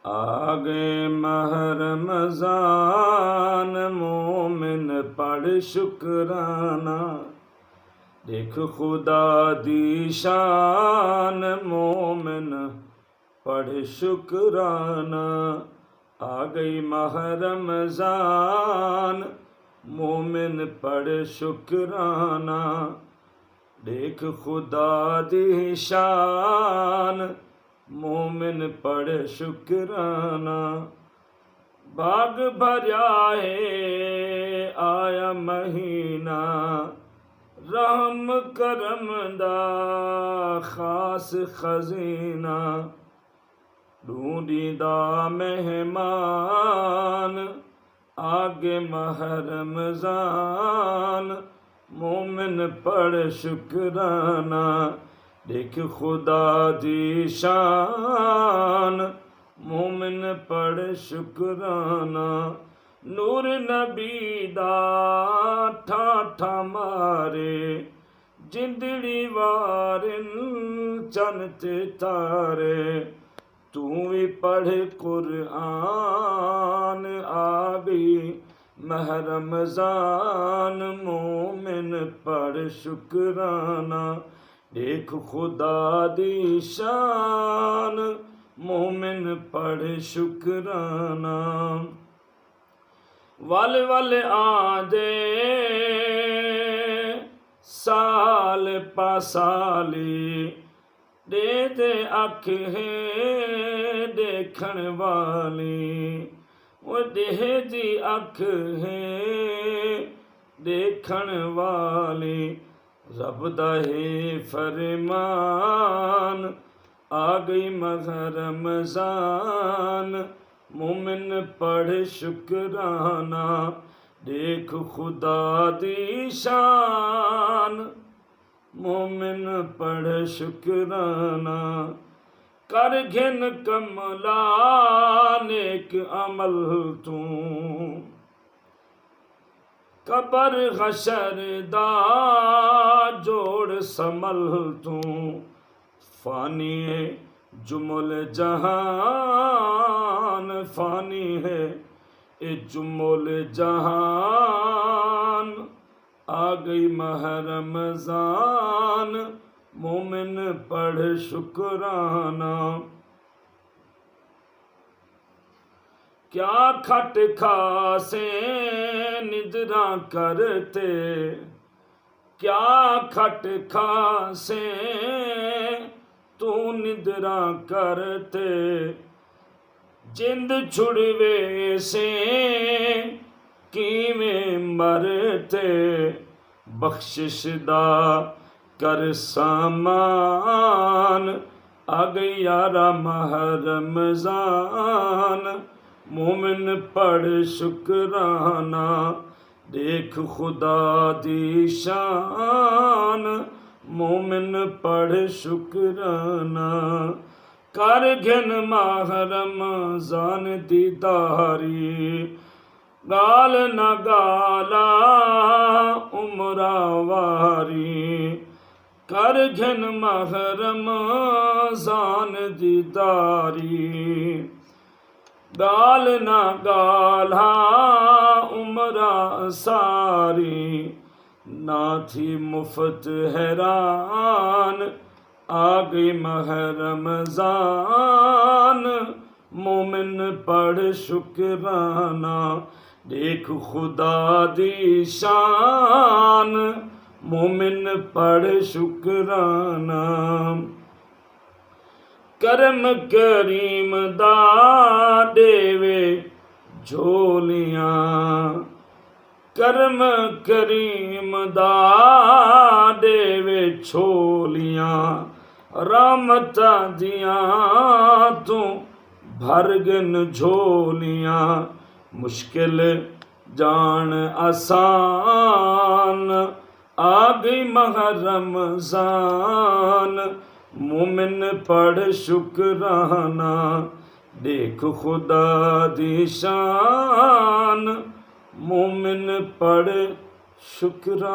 आगे माह रमज़ान, मोमिन पढ़ शुक्राना। देख खुदा दी शान, मोमिन पढ़ शुक्राना। आ गई माह रमज़ान, मोमिन पढ़ शुक्राना। देख खुदा दी शान, मोमिन पढ़ शुक्राना। बाग भरया है आया महीना, रहम करम दा खास खजीना। ढूंढीदा मेहमान, आगे माह रमज़ान, मोमिन पढ़ शुक्राना। देख खुदा दी शान, मोमिन पढ़ शुक्राना। नूर नबी दा ठाठा मारे, जिंदड़ी वारिन चन ते तारे। तू भी पढ़ कुरआन, आ गई माह रमज़ान, मोमिन पढ़ शुक्राना। देख खुदा दी शान, मोमिन पढ़ शुक्राना। वल वल आंदे साल पासाली, दे दे अख है देखण वाली। वो देह दी अख है देखण वाली। रब दा है फरमान, आ गई माह रमज़ान, मोमिन पढ़ शुक्राना। देख खुदा दी शान, मोमिन पढ़ शुक्राना। कर घिन कमला नेक अमल तू, कबर हशर दा जोड़ समल तू। फानी है जुमल जहान, फानी है ए जुमल जहान। आ गई माह रमज़ान, मोमिन पढ़ शुक्राना। क्या खट खासे निद्रा करते, क्या खट खासे तू निद्रा करते। जिंद छुड़वे से किवें मरते, बख्शिश दा कर सामान। आ गई यारा माह रमज़ान, मोमिन पढ़ शुक्राना। देख खुदा दी शान, मोमिन पढ़ शुक्राना। कर घिन माह रमज़ान दीदारी, गाल न गाला उमरा वारी। कर घिन माह रमज़ान दीदारी, गाल न गाला उमरा सारी। ना थी मुफ्त हैरान, आ गई माह रमज़ान, मोमिन पढ़ शुक्राना। देख खुदा दी शान, मोमिन पढ़ शुक्राना। करम करीम दा देवे झोलियां, करम करीम दा देवे छोलियां। रहमतां दियां तू भरगन झोलियां। मुश्किल जान आसान, आ गई माह रमज़ान, मोमिन पढ़ शुक्राना। देख खुदा दी शान, मोमिन पढ़ शुक्राना।